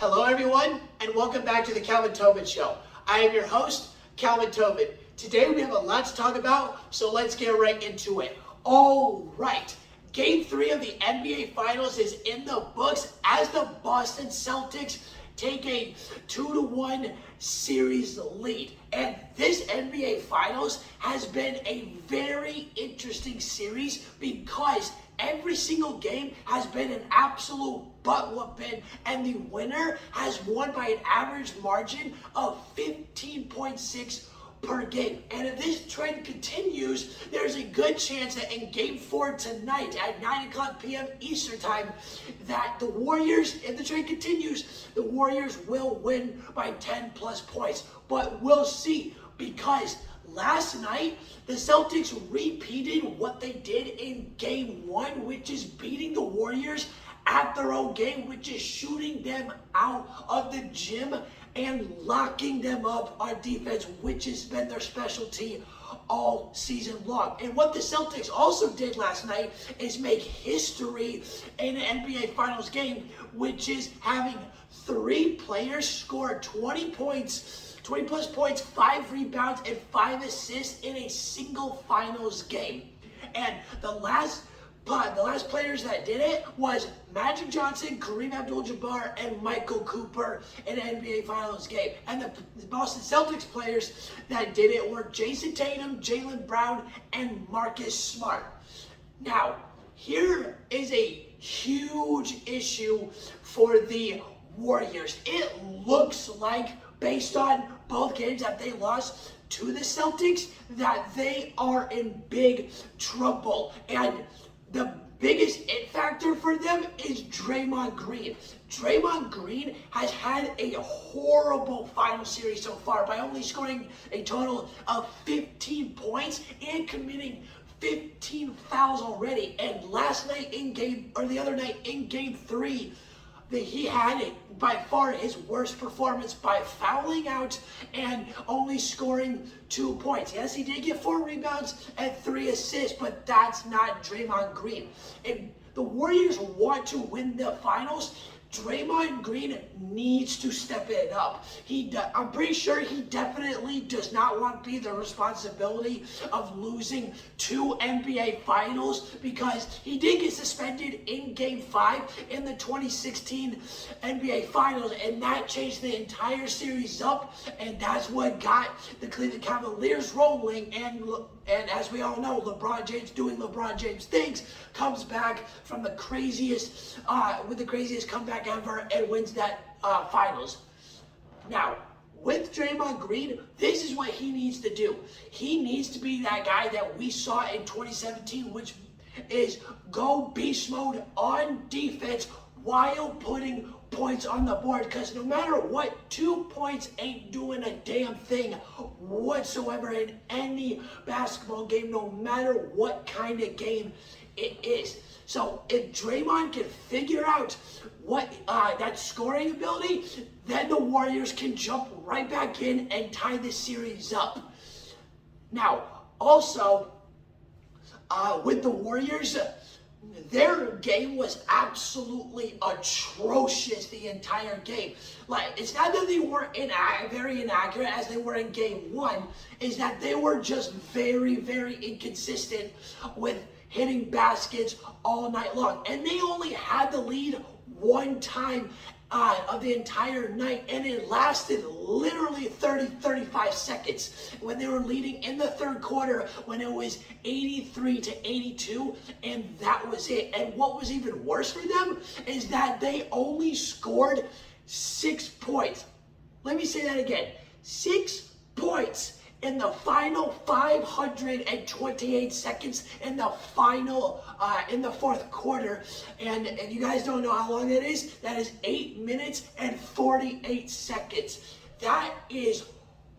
Hello everyone, and welcome back to the Calvin Tobin Show. I am your host, Calvin Tobin. Today we have a lot to talk about, so let's get right into it. All right, Game 3 of the NBA Finals is in the books as the Boston Celtics take a 2-1 series lead. And this NBA Finals has been a very interesting series because every single game has been an absolute butt whooping, and the winner has won by an average margin of 15.6 per game. And if this trend continues, there's a good chance that in Game 4 tonight at 9 o'clock p.m. Eastern Time, that the Warriors, if the trend continues, the Warriors will win by 10 plus points. But we'll see, because last night, the Celtics repeated what they did in Game 1, which is beating the Warriors at their own game, which is shooting them out of the gym and locking them up on defense, which has been their specialty all season long. And what the Celtics also did last night is make history in an NBA Finals game, which is having 3 players score 20 plus points, 5 rebounds, and 5 assists in a single Finals game. And the last players that did it was Magic Johnson, Kareem Abdul-Jabbar, and Michael Cooper in an NBA Finals game. And the Boston Celtics players that did it were Jason Tatum, Jaylen Brown, and Marcus Smart. Now, here is a huge issue for the Warriors. It looks like, based on both games that they lost to the Celtics, that they are in big trouble. And the biggest it factor for them is Draymond Green. Draymond Green has had a horrible final series so far by only scoring a total of 15 points and committing 15 fouls already. And the other night in Game 3, he had by far his worst performance by fouling out and only scoring 2 points. Yes, he did get 4 rebounds and 3 assists, but that's not Draymond Green. If the Warriors want to win the finals, Draymond Green needs to step it up. I'm pretty sure he definitely does not want to be the responsibility of losing 2 NBA Finals, because he did get suspended in Game 5 in the 2016 NBA Finals, and that changed the entire series up, and that's what got the Cleveland Cavaliers rolling. And as we all know, LeBron James doing LeBron James things comes back from the craziest comeback ever and wins that finals. Now, with Draymond Green, this is what he needs to do. He needs to be that guy that we saw in 2017, which is go beast mode on defense while putting points on the board, because no matter what, 2 points ain't doing a damn thing whatsoever in any basketball game, no matter what kind of game it is. So if Draymond can figure out what that scoring ability, then the Warriors can jump right back in and tie this series up. Now, also, with the Warriors, their game was absolutely atrocious the entire game. Like, it's not that they weren't very inaccurate as they were in Game 1, is that they were just very, very inconsistent with hitting baskets all night long. And they only had the lead one time of the entire night, and it lasted literally 35 seconds when they were leading in the third quarter, when it was 83-82, and that was it. And what was even worse for them is that they only scored 6 points. Let me say that again. 6 points in the final 528 seconds in the fourth quarter. And you guys don't know how long that is. That is 8 minutes and 48 seconds. That is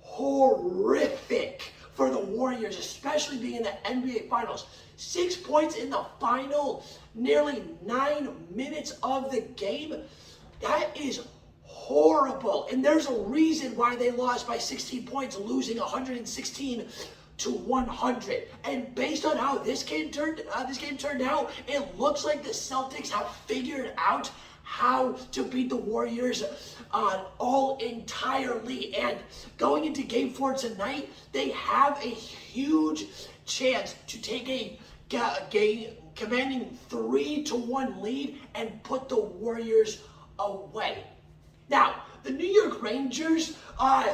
horrific for the Warriors, especially being in the NBA Finals. 6 points in the final nearly 9 minutes of the game. That is horrible. And there's a reason why they lost by 16 points, losing 116-100. And based on how this game turned out, it looks like the Celtics have figured out how to beat the Warriors all entirely. And going into Game 4 tonight, they have a huge chance to take a game commanding 3-1 lead and put the Warriors away. Now, the New York Rangers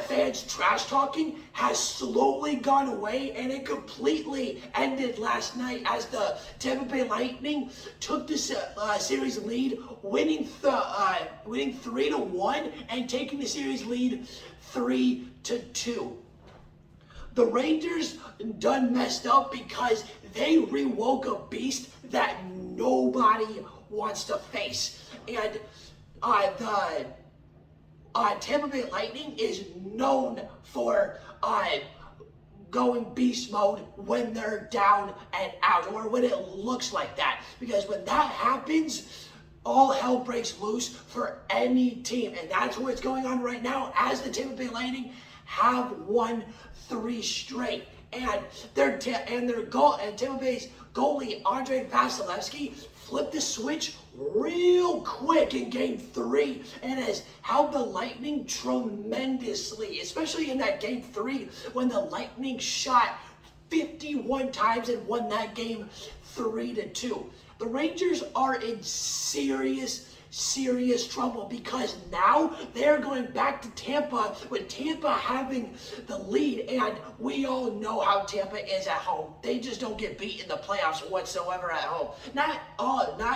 fans trash talking has slowly gone away, and it completely ended last night as the Tampa Bay Lightning took this series lead, winning 3-1 and taking the series lead 3-2. The Rangers done messed up because they rewoke a beast that nobody wants to face. And the Tampa Bay Lightning is known for going beast mode when they're down and out, or when it looks like that. Because when that happens, all hell breaks loose for any team. And that's what's going on right now as the Tampa Bay Lightning have won 3 straight. And Tampa Bay's goalie, Andrei Vasilevsky, flipped the switch real quick in Game 3 and has helped the Lightning tremendously, especially in that Game 3 when the Lightning shot 51 times and won that game 3-2. The Rangers are in serious trouble because now they're going back to Tampa with Tampa having the lead, and we all know how Tampa is at home. They just don't get beat in the playoffs whatsoever at home. Not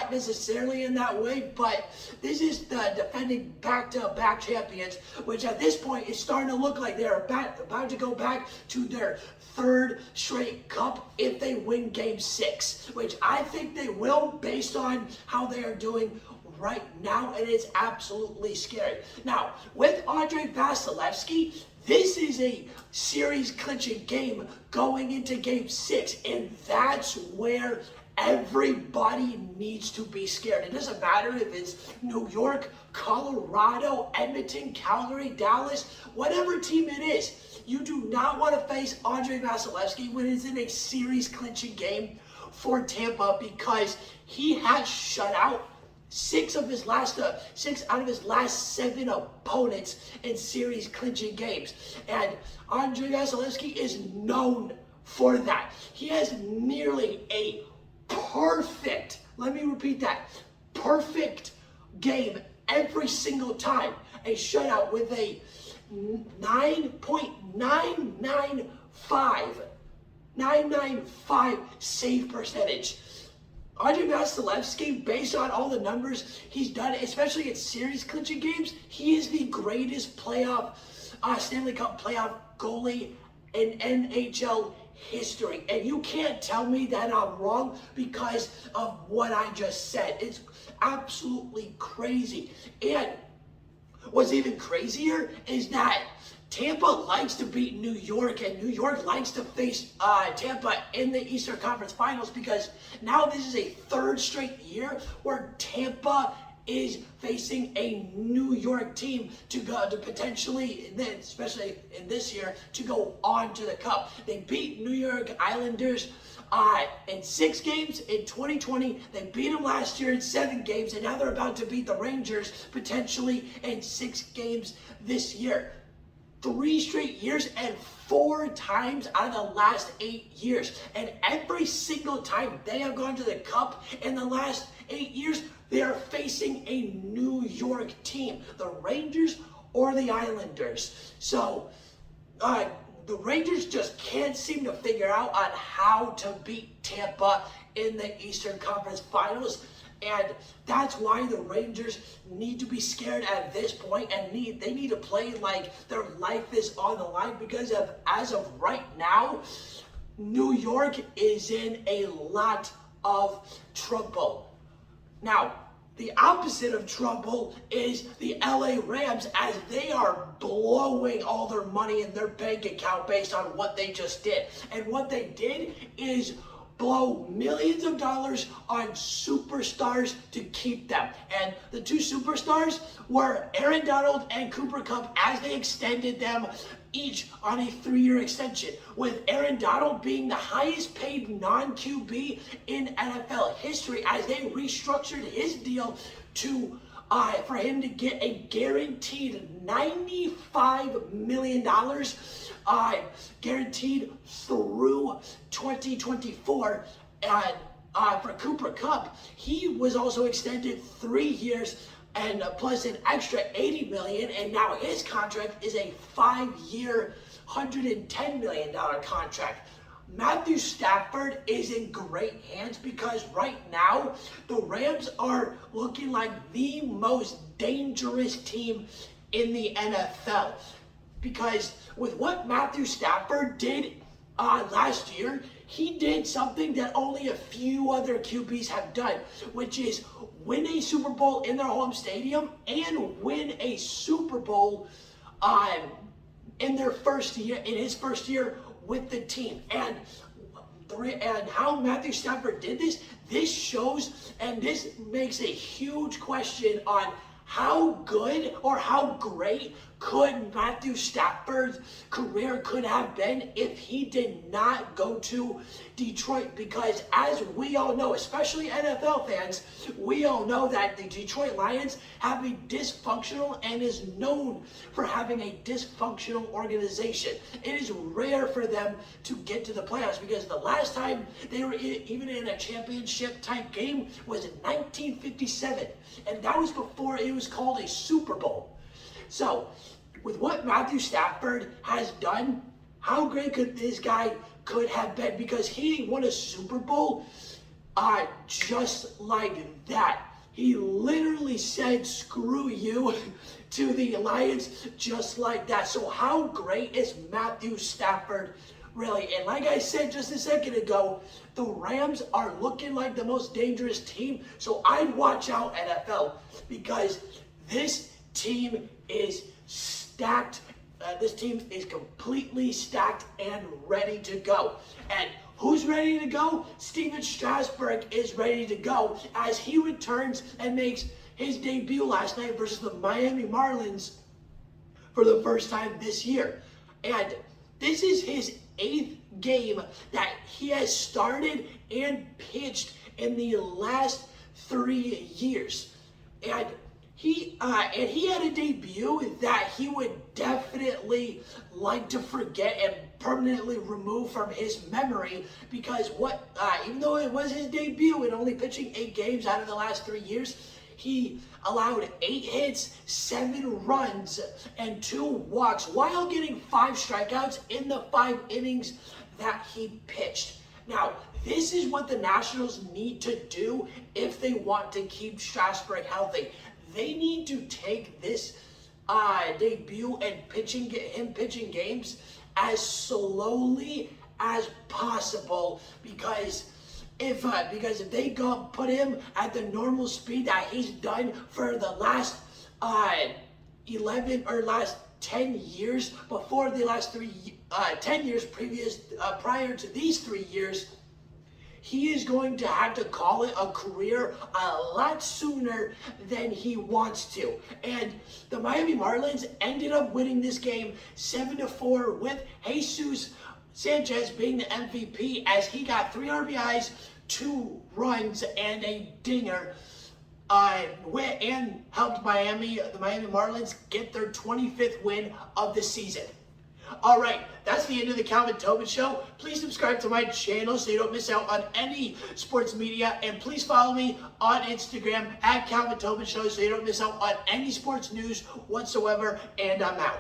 necessarily in that way, but this is the defending back-to-back champions, which at this point is starting to look like they're about to go back to their 3rd straight cup if they win Game 6, which I think they will based on how they are doing right now, and it's absolutely scary. Now, with Andrei Vasilevsky, this is a series clinching game going into Game 6, and that's where everybody needs to be scared. It doesn't matter if it's New York, Colorado, Edmonton, Calgary, Dallas, whatever team it is. You do not want to face Andrei Vasilevsky when it's in a series clinching game for Tampa, because he has shut out 6 out of his last 7 opponents in series clinching games. And Andrei Vasilevsky is known for that. He has nearly a perfect, let me repeat that, perfect game every single time. A shutout with a 9.995 save percentage. Andrei Vasilevsky, based on all the numbers he's done, especially in series clinching games, he is the greatest Stanley Cup playoff goalie in NHL history. And you can't tell me that I'm wrong because of what I just said. It's absolutely crazy. And what's even crazier is that Tampa likes to beat New York, and New York likes to face Tampa in the Eastern Conference Finals, because now this is a 3rd straight year where Tampa is facing a New York team to go to potentially, especially in this year, to go on to the Cup. They beat New York Islanders in 6 games in 2020. They beat them last year in 7 games, and now they're about to beat the Rangers potentially in 6 games this year. 3 straight years and 4 times out of the last 8 years. And every single time they have gone to the Cup in the last 8 years, they are facing a New York team, the Rangers or the Islanders. So the Rangers just can't seem to figure out on how to beat Tampa in the Eastern Conference Finals. And that's why the Rangers need to be scared at this point, and they need to play like their life is on the line, because as of right now, New York is in a lot of trouble. Now, the opposite of trouble is the LA Rams, as they are blowing all their money in their bank account based on what they just did. And what they did is blow millions of dollars on superstars to keep them. And the 2 superstars were Aaron Donald and Cooper Kupp, as they extended them each on a 3-year extension, with Aaron Donald being the highest paid non-QB in NFL history, as they restructured his deal to for him to get a guaranteed $95 million guaranteed through 2024. And for Cooper Kupp, he was also extended 3 years and plus an extra $80 million, and now his contract is a 5-year, $110 million contract. Matthew Stafford is in great hands because right now the Rams are looking like the most dangerous team in the NFL. Because with what Matthew Stafford did last year, he did something that only a few other QBs have done, which is win a Super Bowl in their home stadium and win a Super Bowl in his first year with the team. And how Matthew Stafford did this shows, and this makes a huge question on how good or how great could Matthew Stafford's career could have been if he did not go to Detroit. Because as we all know, especially NFL fans, we all know that the Detroit Lions have a dysfunctional and is known for having a dysfunctional organization. It is rare for them to get to the playoffs because the last time they were even in a championship type game was in 1957, and that was before it was called a Super Bowl. So, with what Matthew Stafford has done, how great could this guy could have been? Because he won a Super Bowl just like that. He literally said, screw you to the Lions just like that. So how great is Matthew Stafford really? And like I said just a second ago, the Rams are looking like the most dangerous team. So I'd watch out, NFL, because this team is stacked. This team is completely stacked and ready to go. And who's ready to go? Steven Strasburg is ready to go as he returns and makes his debut last night versus the Miami Marlins for the first time this year. And this is his 8th game that he has started and pitched in the last 3 years. And he had a debut that he would definitely like to forget and permanently remove from his memory, because even though it was his debut and only pitching 8 games out of the last 3 years, he allowed 8 hits, 7 runs, and 2 walks while getting 5 strikeouts in the 5 innings that he pitched. Now, this is what the Nationals need to do if they want to keep Strasburg healthy. They need to take this debut and pitching games as slowly as possible, because if they put him at the normal speed that he's done for the last 10 years before the last 10 years prior to these 3 years, he is going to have to call it a career a lot sooner than he wants to. And the Miami Marlins ended up winning this game 7-4 with Jesus Sanchez being the MVP, as he got 3 RBIs, 2 runs, and a dinger, and helped the Miami Marlins get their 25th win of the season. All right, that's the end of the Calvin Tobin Show. Please subscribe to my channel so you don't miss out on any sports media. And please follow me on Instagram at Calvin Tobin Show so you don't miss out on any sports news whatsoever. And I'm out.